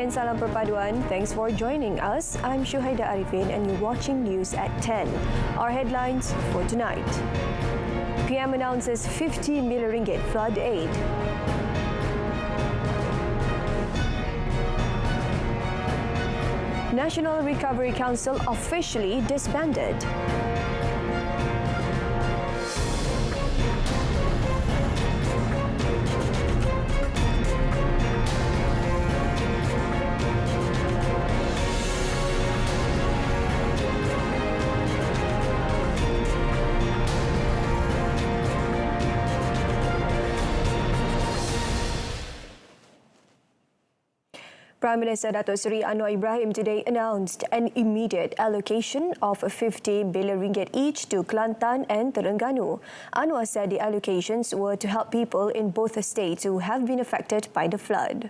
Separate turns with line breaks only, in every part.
and salam perpaduan. Thanks for joining us. I'm Shuhaida Arifin and you're watching news at 10. Our headlines for tonight. PM announces 50 million ringgit flood aid. National Recovery Council officially disbanded. Prime Minister Datuk Seri Anwar Ibrahim today announced an immediate allocation of 50 billion ringgit each to Kelantan and Terengganu. Anwar said the allocations were to help people in both the states who have been affected by the flood.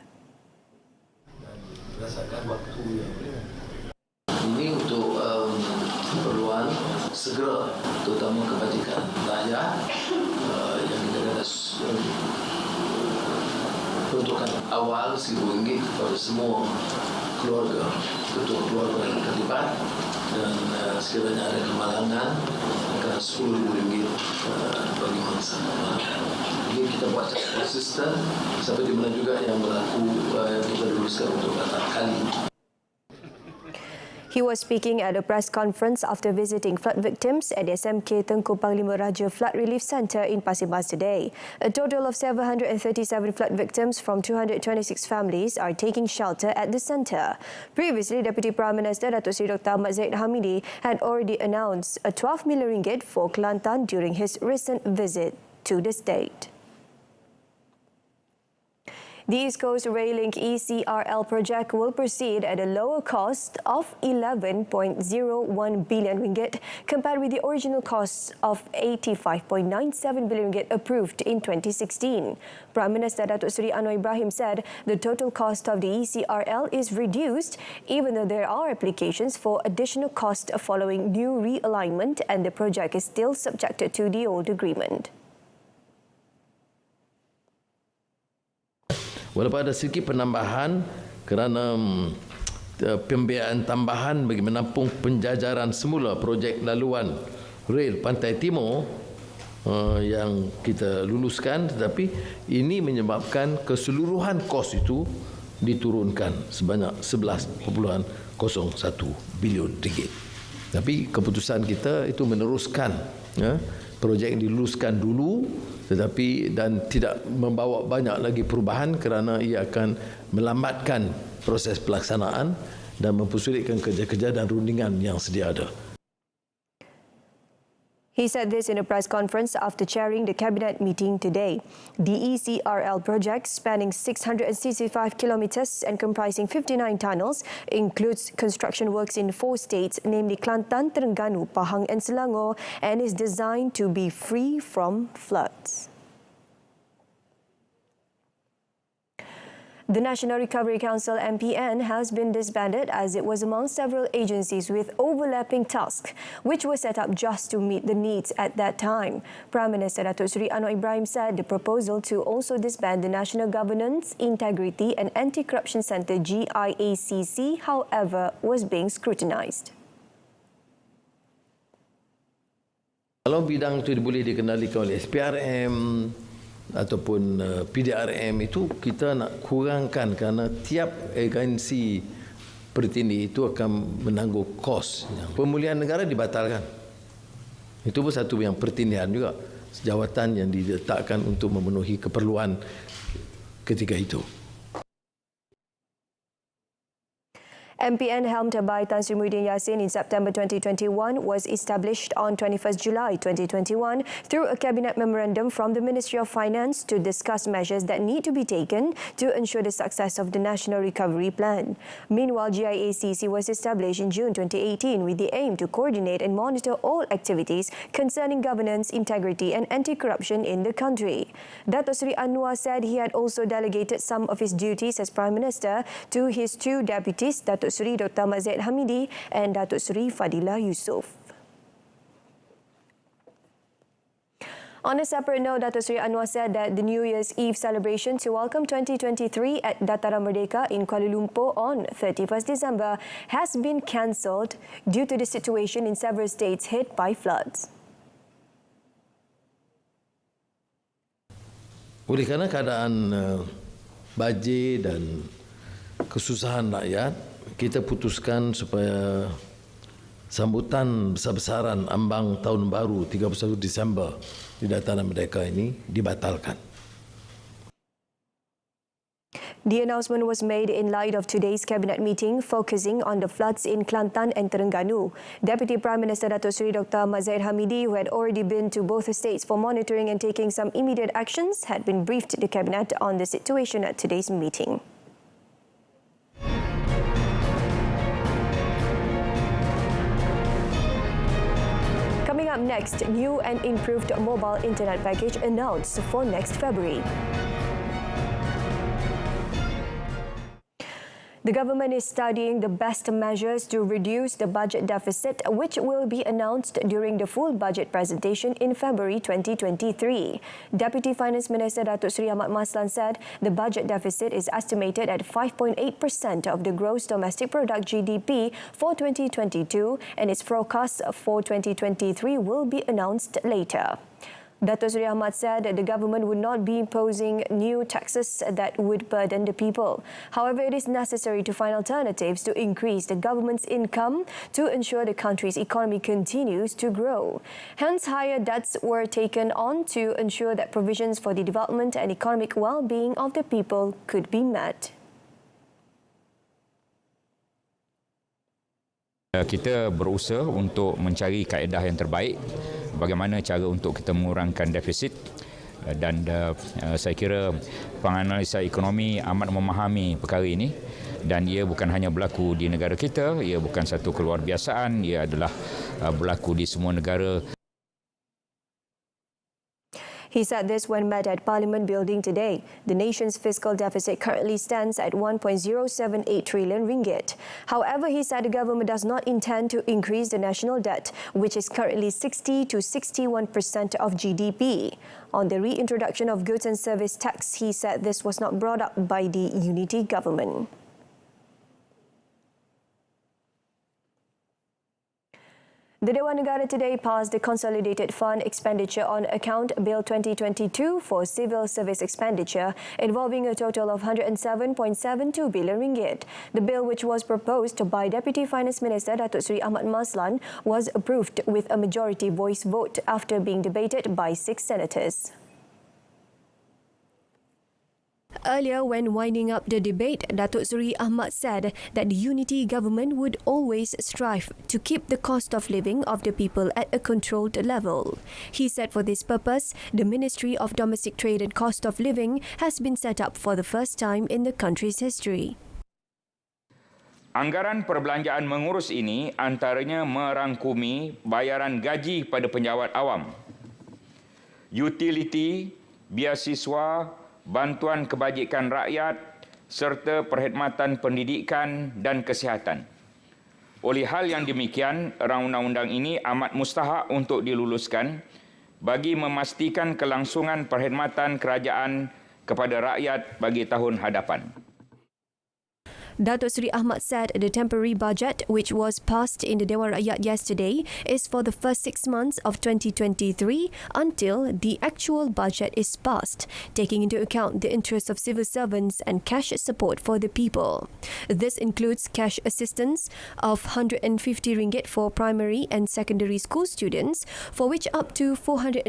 Ini untuk keperluan segera, terutama kebajikan rakyat yang kita kata peruntukan awal RM1,000 kepada semua keluarga, keluarga yang terlibat, dan sekiranya ada kemalangan akan RM10,000 bagi mangsa. Ini kita buat secara konsisten sampai di mana juga yang berlaku yang kita luluskan untuk pertama kali.
He was speaking at a press conference after visiting flood victims at the SMK Tengku Panglima Raja Flood Relief Centre in Pasir Mas today. A total of 737 flood victims from 226 families are taking shelter at the centre. Previously, Deputy Prime Minister Datuk Seri Dr. Ahmad Zahid Hamidi had already announced a 12 million ringgit for Kelantan during his recent visit to the state. The East Coast Rail Link ECRL project will proceed at a lower cost of 11.01 billion ringgit compared with the original cost of 85.97 billion ringgit approved in 2016. Prime Minister Datuk Seri Anwar Ibrahim said the total cost of the ECRL is reduced even though there are applications for additional cost following new realignment and the project is still subjected to the old agreement.
Walaupun ada sedikit penambahan kerana pembiayaan tambahan bagi menampung penjajaran semula projek laluan rel Pantai Timur yang kita luluskan, tetapi ini menyebabkan keseluruhan kos itu diturunkan sebanyak 11.01 bilion ringgit. Tapi keputusan kita itu meneruskan projek yang diluluskan dulu tetapi dan tidak membawa banyak lagi perubahan kerana ia akan melambatkan proses pelaksanaan dan mempersulitkan kerja-kerja dan rundingan yang sedia ada.
He said this in a press conference after chairing the cabinet meeting today. The ECRL project, spanning 665 kilometres and comprising 59 tunnels, includes construction works in 4 states, namely Kelantan, Terengganu, Pahang and Selangor, and is designed to be free from floods. The National Recovery Council (NPN) has been disbanded as it was among several agencies with overlapping tasks, which were set up just to meet the needs at that time. Prime Minister Datuk Seri Anwar Ibrahim said the proposal to also disband the National Governance, Integrity and Anti-Corruption Centre (GIACC), however, was being scrutinised.
Kalau bidang itu boleh dikendalikan oleh SPRM ataupun PDRM, itu kita nak kurangkan kerana tiap agensi pertindih itu akan menanggung kos. Pemulihan negara dibatalkan. Itu pun satu yang pertindihan juga. Jawatan yang diletakkan untuk memenuhi keperluan ketika itu.
NPN helmed by Tan Sri Muhyiddin Yassin in September 2021 was established on 21st July 2021 through a cabinet memorandum from the Ministry of Finance to discuss measures that need to be taken to ensure the success of the National Recovery Plan. Meanwhile, GIACC was established in June 2018 with the aim to coordinate and monitor all activities concerning governance, integrity and anti-corruption in the country. Datuk Seri Anwar said he had also delegated some of his duties as Prime Minister to his 2 deputies, Datuk Seri Dr. Ahmad Zahid Hamidi and Datuk Seri Fadilah Yusof. On a separate note, Datuk Seri Anwar said that the New Year's Eve celebration to welcome 2023 at Dataran Merdeka in Kuala Lumpur on 31st December has been cancelled due to the situation in several states hit by floods.
Oleh kerana keadaan banjir dan kesusahan rakyat, kita putuskan supaya sambutan besar-besaran ambang tahun baru 31 Disember di Dataran Merdeka ini dibatalkan.
The announcement was made in light of today's cabinet meeting focusing on the floods in Kelantan and Terengganu. Deputy Prime Minister Datuk Seri Dr. Ahmad Zahid Hamidi, who had already been to both states for monitoring and taking some immediate actions, had been briefed the cabinet on the situation at today's meeting. Coming up next, new and improved mobile internet package announced for next February. The government is studying the best measures to reduce the budget deficit, which will be announced during the full budget presentation in February 2023. Deputy Finance Minister Datuk Seri Ahmad Maslan said the budget deficit is estimated at 5.8% of the gross domestic product GDP for 2022, and its forecast for 2023 will be announced later. Datuk Seri Ahmad said that the government would not be imposing new taxes that would burden the people. However, it is necessary to find alternatives to increase the government's income to ensure the country's economy continues to grow. Hence, higher debts were taken on to ensure that provisions for the development and economic well-being of the people could be met.
Kita berusaha untuk mencari kaedah yang terbaik bagaimana cara untuk kita mengurangkan defisit, dan saya kira penganalisa ekonomi amat memahami perkara ini, dan ia bukan hanya berlaku di negara kita, ia bukan satu keluarbiasaan, ia adalah berlaku di semua negara.
He said this when met at Parliament Building today. The nation's fiscal deficit currently stands at 1.078 trillion ringgit. However, he said the government does not intend to increase the national debt, which is currently 60 to 61% of GDP. On the reintroduction of goods and service tax, he said this was not brought up by the unity government. The Dewan Negara today passed the Consolidated Fund Expenditure on Account Bill 2022 for civil service expenditure, involving a total of 107.72 billion ringgit. The bill, which was proposed by Deputy Finance Minister Datuk Seri Ahmad Maslan, was approved with a majority voice vote after being debated by 6 senators. Earlier, when winding up the debate, Datuk Seri Ahmad said that the unity government would always strive to keep the cost of living of the people at a controlled level. He said for this purpose, the Ministry of Domestic Trade and Cost of Living has been set up for the first time in the country's history.
Anggaran perbelanjaan mengurus ini antaranya merangkumi bayaran gaji pada penjawat awam, utiliti, biasiswa, bantuan kebajikan rakyat serta perkhidmatan pendidikan dan kesihatan. Oleh hal yang demikian, rang undang-undang ini amat mustahak untuk diluluskan bagi memastikan kelangsungan perkhidmatan kerajaan kepada rakyat bagi tahun hadapan.
Datuk Seri Ahmad said the temporary budget, which was passed in the Dewan Rakyat yesterday, is for the first 6 months of 2023 until the actual budget is passed, taking into account the interests of civil servants and cash support for the people. This includes cash assistance of 150 ringgit for primary and secondary school students, for which up to 450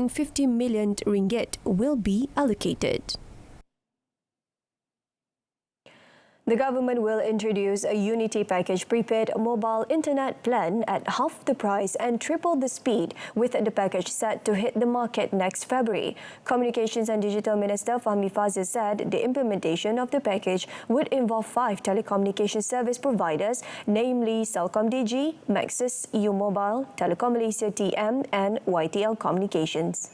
million ringgit will be allocated. The government will introduce a Unity Package prepaid mobile internet plan at half the price and triple the speed, with the package set to hit the market next February. Communications and Digital Minister Fahmi Fazil said the implementation of the package would involve 5 telecommunication service providers, namely CelcomDigi, Maxis, EU Mobile, Telekom Malaysia TM and YTL Communications.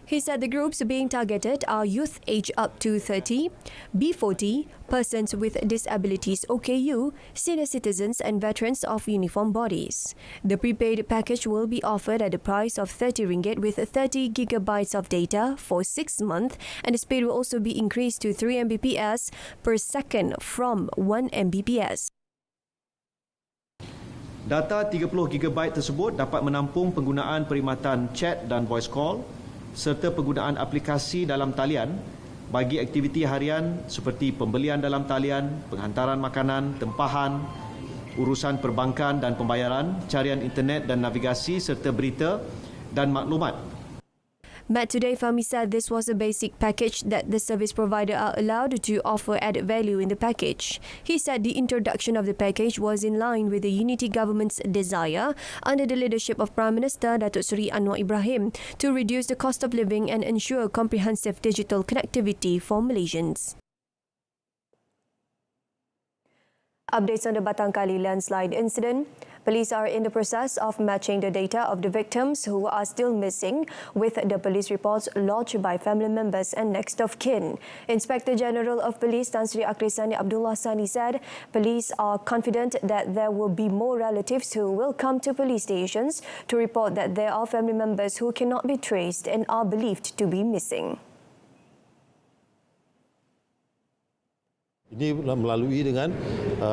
He said the groups being targeted are youth aged up to 30, B40, persons with disabilities OKU, senior citizens and veterans of uniform bodies. The prepaid package will be offered at the price of RM30 with 30 gigabytes of data for 6 months, and the speed will also be increased to 3 Mbps per second from 1 Mbps.
Data 30GB tersebut dapat menampung penggunaan perkhidmatan chat dan voice call serta penggunaan aplikasi dalam talian bagi aktiviti harian seperti pembelian dalam talian, penghantaran makanan, tempahan, urusan perbankan dan pembayaran, carian internet dan navigasi serta berita dan maklumat.
Met today, Fahmi said this was a basic package that the service provider are allowed to offer added value in the package. He said the introduction of the package was in line with the Unity Government's desire under the leadership of Prime Minister Datuk Seri Anwar Ibrahim to reduce the cost of living and ensure comprehensive digital connectivity for Malaysians. Updates on the Batangkali landslide incident. Police are in the process of matching the data of the victims who are still missing with the police reports lodged by family members and next of kin. Inspector General of Police Tan Sri Akrisani Abdullah Sani said police are confident that there will be more relatives who will come to police stations to report that there are family members who cannot be traced and are believed to be missing.
Ini melalui dengan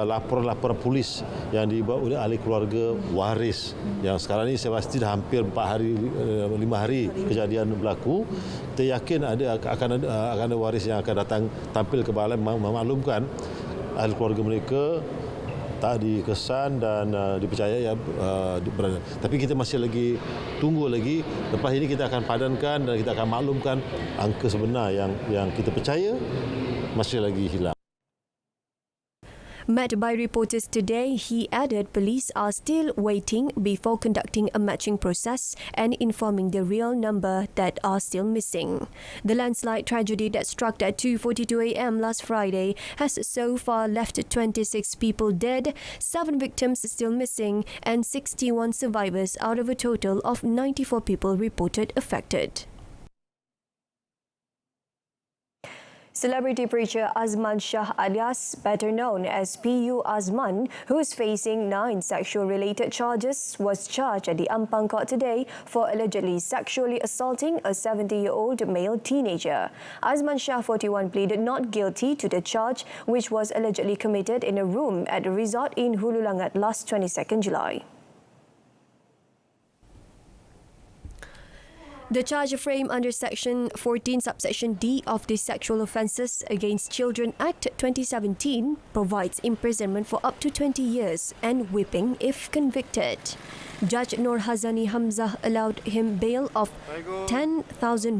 laporan-laporan polis yang dibuat oleh ahli keluarga waris. Yang sekarang ini saya pasti dah hampir 5 hari kejadian berlaku. Kita yakin akan ada waris yang akan datang tampil ke balai memaklumkan ahli keluarga mereka tak dikesan dan dipercaya berada. Tapi kita masih lagi tunggu lagi. Lepas ini kita akan padankan dan kita akan maklumkan angka sebenar yang kita percaya masih lagi hilang.
Met by reporters today, he added police are still waiting before conducting a matching process and informing the real number that are still missing. The landslide tragedy that struck at 2:42 a.m. last Friday has so far left 26 people dead, 7 victims still missing, and 61 survivors out of a total of 94 people reported affected. Celebrity preacher Azman Shah alias better known as PU Azman, who is facing 9 sexual-related charges, was charged at the Ampang Court today for allegedly sexually assaulting a 70-year-old male teenager. Azman Shah, 41, pleaded not guilty to the charge, which was allegedly committed in a room at a resort in Hulu Langat last 22nd July. The charge framed under Section 14, Subsection D of the Sexual Offences Against Children Act 2017 provides imprisonment for up to 20 years and whipping if convicted. Judge Nur Hazani Hamzah allowed him bail of 10,000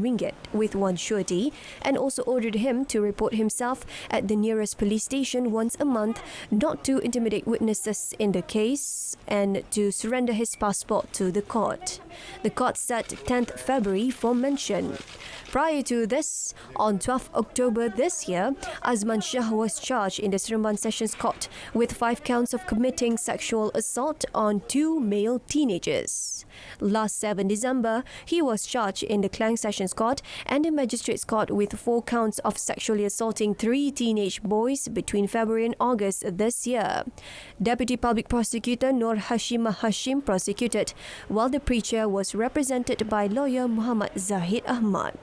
ringgit with one surety and also ordered him to report himself at the nearest police station once a month, not to intimidate witnesses in the case, and to surrender his passport to the court. The court set 10th February for mention. Prior to this, on 12 October this year, Azman Shah was charged in the Seremban Sessions Court with 5 counts of committing sexual assault on 2 male teenagers. Last 7 December, he was charged in the Klang Sessions Court and the Magistrates Court with 4 counts of sexually assaulting 3 teenage boys between February and August this year. Deputy Public Prosecutor Nur Hashimah Hashim prosecuted, while the preacher was represented by lawyer Muhammad Zahid Ahmad.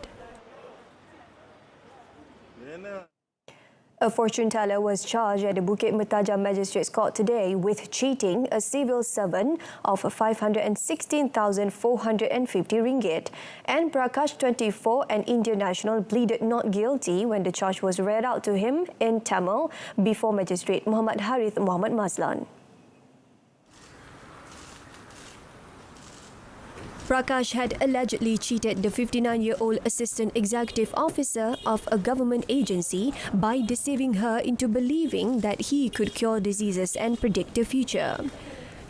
A fortune teller was charged at the Bukit Mertajam Magistrates Court today with cheating a civil servant of 516,450 ringgit. And Prakash, 24, an Indian national, pleaded not guilty when the charge was read out to him in Tamil before Magistrate Muhammad Harith Muhammad Mazlan. Prakash had allegedly cheated the 59-year-old assistant executive officer of a government agency by deceiving her into believing that he could cure diseases and predict the future.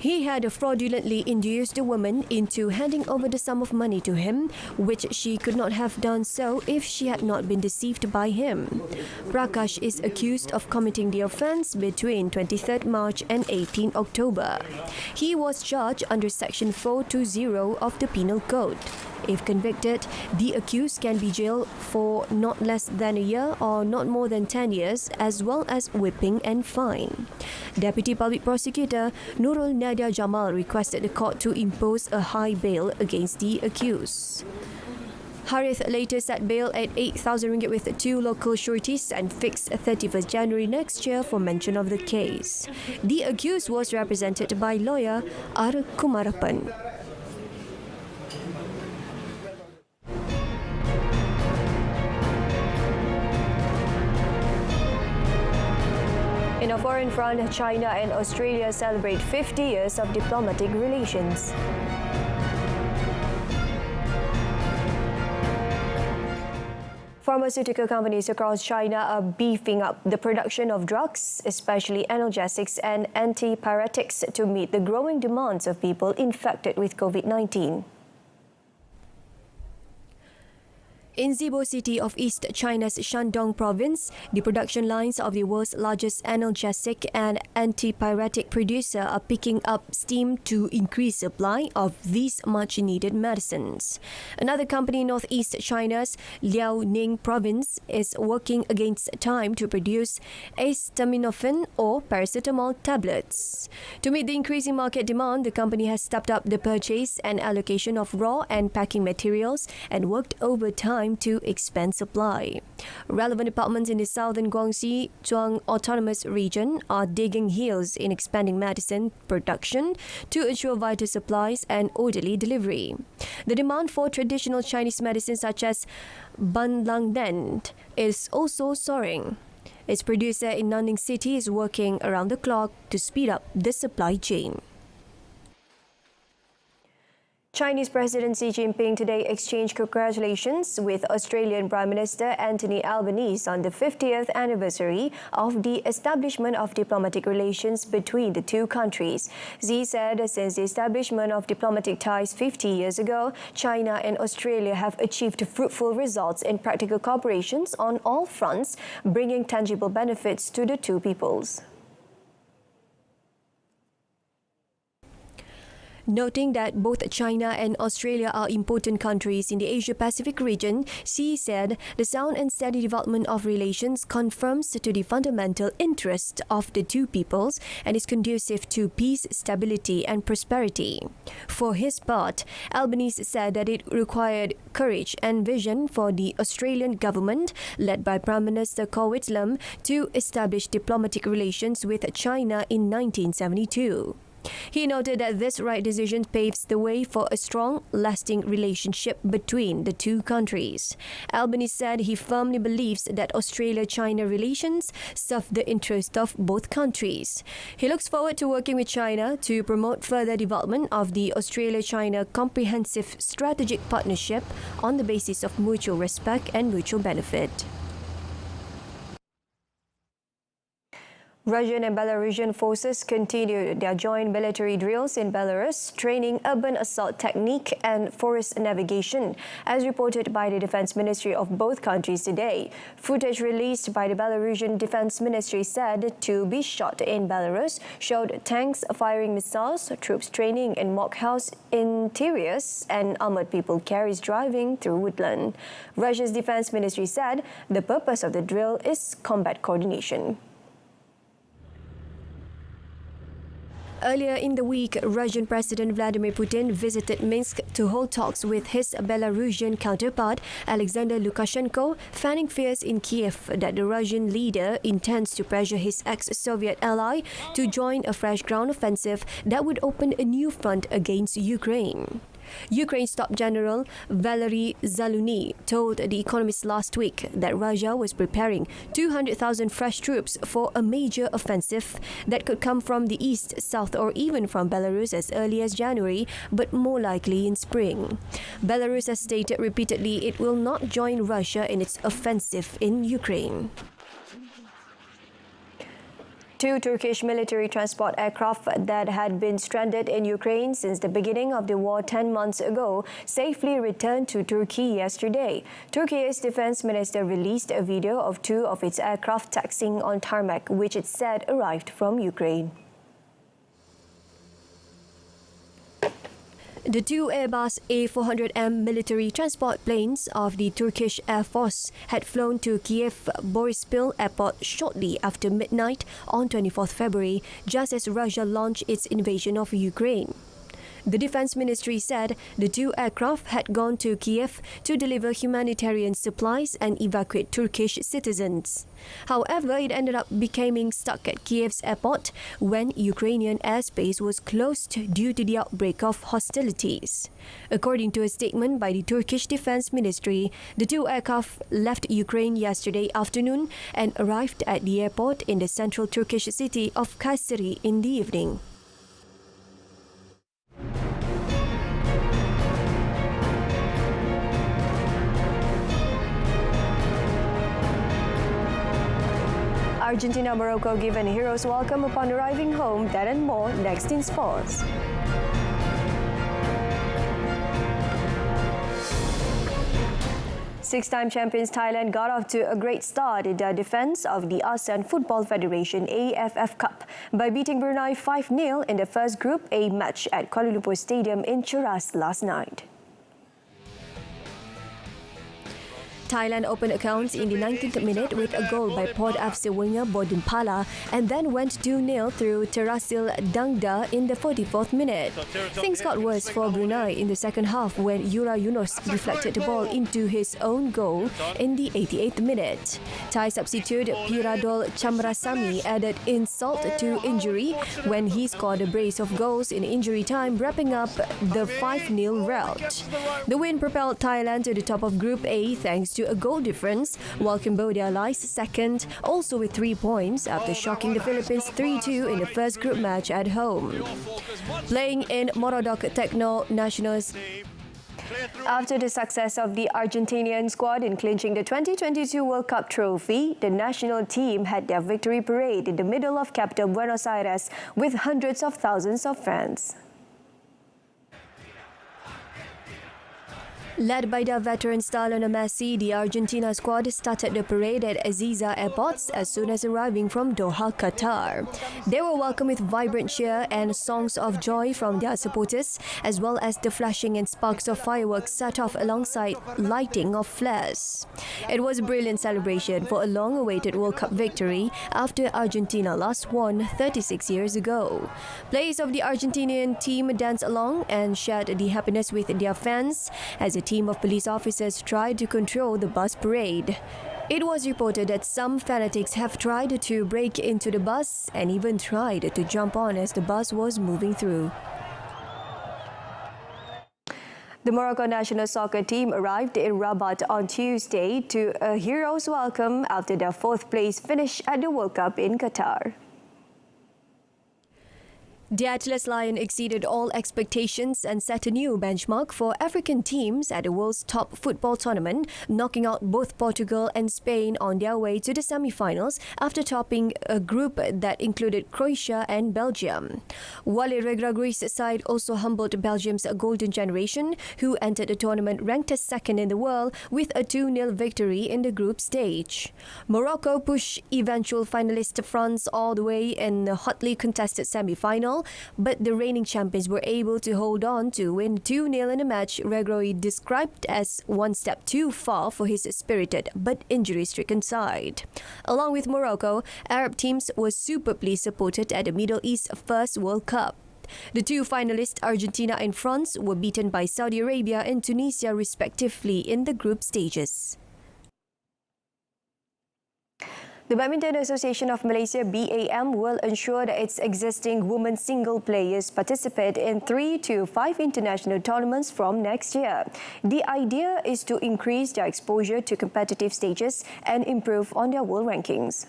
He had fraudulently induced the woman into handing over the sum of money to him, which she could not have done so if she had not been deceived by him. Prakash is accused of committing the offence between 23rd March and 18 October. He was charged under Section 420 of the Penal Code. If convicted, the accused can be jailed for not less than a year or not more than 10 years, as well as whipping and fine. Deputy Public Prosecutor Nurul Nadia Jamal requested the court to impose a high bail against the accused. Harith later set bail at RM8,000 with 2 local sureties and fixed 31st January next year for mention of the case. The accused was represented by lawyer R. Kumarapan. In a foreign front, China and Australia celebrate 50 years of diplomatic relations. Pharmaceutical companies across China are beefing up the production of drugs, especially analgesics and antipyretics, to meet the growing demands of people infected with COVID-19. In Zibo City of East China's Shandong province, the production lines of the world's largest analgesic and antipyretic producer are picking up steam to increase supply of these much-needed medicines. Another company in northeast China's Liaoning province is working against time to produce acetaminophen or paracetamol tablets. To meet the increasing market demand, the company has stepped up the purchase and allocation of raw and packing materials and worked overtime to expand supply. Relevant departments in the southern Guangxi Zhuang Autonomous Region are digging heels in expanding medicine production to ensure vital supplies and orderly delivery. The demand for traditional Chinese medicines such as Banlangden is also soaring. Its producer in Nanning City is working around the clock to speed up the supply chain. Chinese President Xi Jinping today exchanged congratulations with Australian Prime Minister Anthony Albanese on the 50th anniversary of the establishment of diplomatic relations between the two countries. Xi said since the establishment of diplomatic ties 50 years ago, China and Australia have achieved fruitful results in practical cooperations on all fronts, bringing tangible benefits to the two peoples. Noting that both China and Australia are important countries in the Asia-Pacific region, Xi said the sound and steady development of relations confirms to the fundamental interest of the two peoples and is conducive to peace, stability and prosperity. For his part, Albanese said that it required courage and vision for the Australian government, led by Prime Minister Koh Whitlam, to establish diplomatic relations with China in 1972. He noted that this right decision paves the way for a strong, lasting relationship between the two countries. Albanese said he firmly believes that Australia-China relations serve the interest of both countries. He looks forward to working with China to promote further development of the Australia-China Comprehensive Strategic Partnership on the basis of mutual respect and mutual benefit. Russian and Belarusian forces continued their joint military drills in Belarus, training urban assault technique and forest navigation, as reported by the Defense Ministry of both countries today. Footage released by the Belarusian Defense Ministry said to be shot in Belarus showed tanks firing missiles, troops training in mock house interiors, and armored people carriers driving through woodland. Russia's Defense Ministry said the purpose of the drill is combat coordination. Earlier in the week, Russian President Vladimir Putin visited Minsk to hold talks with his Belarusian counterpart, Alexander Lukashenko, fanning fears in Kiev that the Russian leader intends to pressure his ex-Soviet ally to join a fresh ground offensive that would open a new front against Ukraine. Ukraine's top general Valery Zaluzny told The Economist last week that Russia was preparing 200,000 fresh troops for a major offensive that could come from the east, south or even from Belarus as early as January, but more likely in spring. Belarus has stated repeatedly it will not join Russia in its offensive in Ukraine. 2 Turkish military transport aircraft that had been stranded in Ukraine since the beginning of the war 10 months ago safely returned to Turkey yesterday. Turkey's defense minister released a video of 2 of its aircraft taxiing on tarmac, which it said arrived from Ukraine. The two Airbus A400M military transport planes of the Turkish Air Force had flown to Kiev Boryspil Airport shortly after midnight on 24th February, just as Russia launched its invasion of Ukraine. The Defence Ministry said the two aircraft had gone to Kiev to deliver humanitarian supplies and evacuate Turkish citizens. However, it ended up becoming stuck at Kiev's airport when Ukrainian airspace was closed due to the outbreak of hostilities. According to a statement by the Turkish Defence Ministry, the two aircraft left Ukraine yesterday afternoon and arrived at the airport in the central Turkish city of Kayseri in the evening. Argentina-Morocco given heroes welcome upon arriving home. That and more next in sports. Six-time champions Thailand got off to a great start in their defence of the ASEAN Football Federation AFF Cup by beating Brunei 5-0 in the first Group A match at Kuala Lumpur Stadium in Cheras last night. Thailand opened accounts in the 19th minute with a goal by Port FC winger Bodimpala and then went 2-0 through Terasil Dangda in the 44th minute. Things got worse for Brunei in the second half when Yura Yunus deflected the ball into his own goal in the 88th minute. Thai substitute Piradol Chamrasamy added insult to injury when he scored a brace of goals in injury time, wrapping up the 5-0 rout. The win propelled Thailand to the top of Group A thanks to a goal difference, while Cambodia lies second, also with 3 points after shocking the Philippines 3-2 in the first group match at home. Playing in Morodok Techno Nationals, after the success of the Argentinian squad in clinching the 2022 World Cup trophy, the national team had their victory parade in the middle of capital Buenos Aires with hundreds of thousands of fans. Led by their veteran star Lionel Messi, the Argentina squad started the parade at Aziza airports as soon as arriving from Doha, Qatar. They were welcomed with vibrant cheer and songs of joy from their supporters, as well as the flashing and sparks of fireworks set off alongside lighting of flares. It was a brilliant celebration for a long-awaited World Cup victory after Argentina last won 36 years ago. Players of the Argentinian team danced along and shared the happiness with their fans as a team of police officers tried to control the bus parade. It was reported that some fanatics have tried to break into the bus and even tried to jump on as the bus was moving through. The Morocco national soccer team arrived in Rabat on Tuesday to a hero's welcome after their fourth-place finish at the World Cup in Qatar. The Atlas Lion exceeded all expectations and set a new benchmark for African teams at the world's top football tournament, knocking out both Portugal and Spain on their way to the semi-finals after topping a group that included Croatia and Belgium. Wale Regragui's side also humbled Belgium's golden generation, who entered the tournament ranked as second in the world with a 2-0 victory in the group stage. Morocco pushed eventual finalist France all the way in a hotly contested semi-final, but the reigning champions were able to hold on to win 2-0 in a match Regragui described as one step too far for his spirited but injury-stricken side. Along with Morocco, Arab teams were superbly supported at the Middle East's first World Cup. The two finalists, Argentina and France, were beaten by Saudi Arabia and Tunisia respectively in the group stages. The Badminton Association of Malaysia (BAM) will ensure that its existing women single players participate in 3 to 5 international tournaments from next year. The idea is to increase their exposure to competitive stages and improve on their world rankings.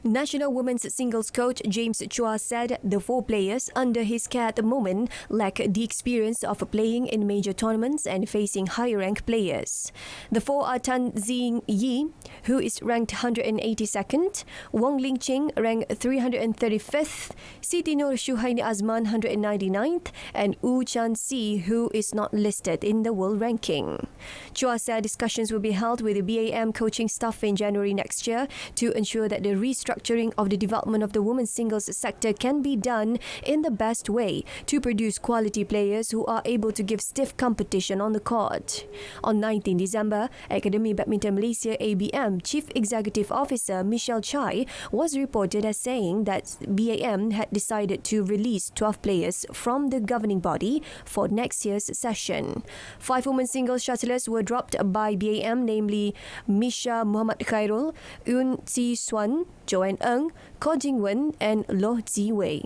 National women's singles coach James Chua said the 4 players under his care at the moment lack the experience of playing in major tournaments and facing higher-ranked players. The 4 are Tan Zing Yi, who is ranked 182nd, Wong Ling Ching ranked 335th, Siti Nur Shuhaini Azman 199th, and Wu Chan Si, who is not listed in the world ranking. Chua said discussions will be held with the BAM coaching staff in January next year to ensure that the restructuring of the development of the women's singles sector can be done in the best way to produce quality players who are able to give stiff competition on the court. On 19 December, Academy Badminton Malaysia ABM Chief Executive Officer Michelle Chai was reported as saying that BAM had decided to release 12 players from the governing body for next year's session. 5 women's singles shuttlers were dropped by BAM, namely Misha Muhammad Khairul, Eun Si Swan, Joanne Ng, Ko Jing Wen, and Loh Ji Wei.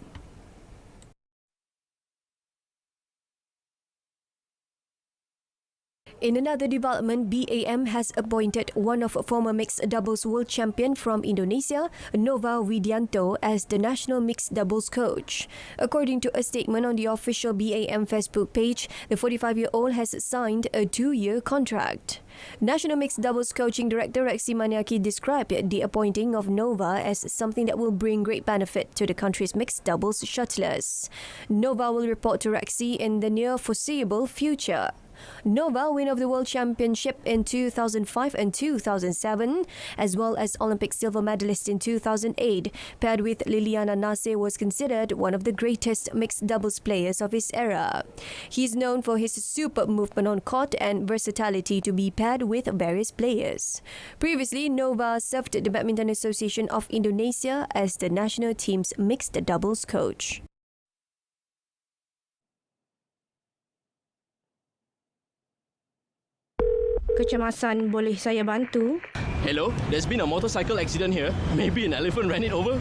In another development, BAM has appointed one of former mixed doubles world champion from Indonesia, Nova Widianto, as the national mixed doubles coach. According to a statement on the official BAM Facebook page, the 45-year-old has signed a 2-year contract. National Mixed Doubles Coaching Director Rexy Maniaki described the appointing of Nova as something that will bring great benefit to the country's mixed doubles shuttlers. Nova will report to Rexy in the near foreseeable future. Nova, winner of the World Championship in 2005 and 2007, as well as Olympic silver medalist in 2008, paired with Liliana Nasir, was considered one of the greatest mixed doubles players of his era. He is known for his superb movement on court and versatility to be paired with various players. Previously, Nova served the Badminton Association of Indonesia as the national team's mixed doubles coach.
Kecemasan, boleh saya bantu?
Hello, there's been a motorcycle accident here. Maybe an elephant ran it over.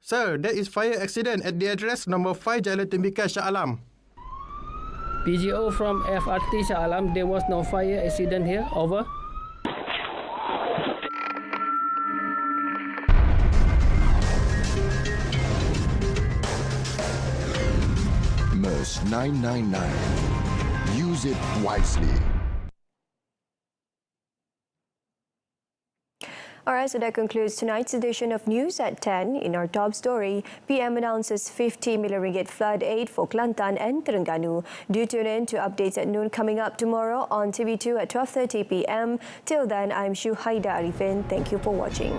Sir, there is fire accident at the address number 5 Jalan Tembikar, Shah Alam.
PGO from FRT Shah Alam, there was no fire accident here. Over.
MERS 999. Use it wisely.
Alright, so that concludes tonight's edition of News at 10. In our top story, PM announces 50 million ringgit flood aid for Kelantan and Terengganu. Do tune in to updates at noon coming up tomorrow on TV2 at 12:30 PM. Till then, I'm Shuhaida Arifin. Thank you for watching.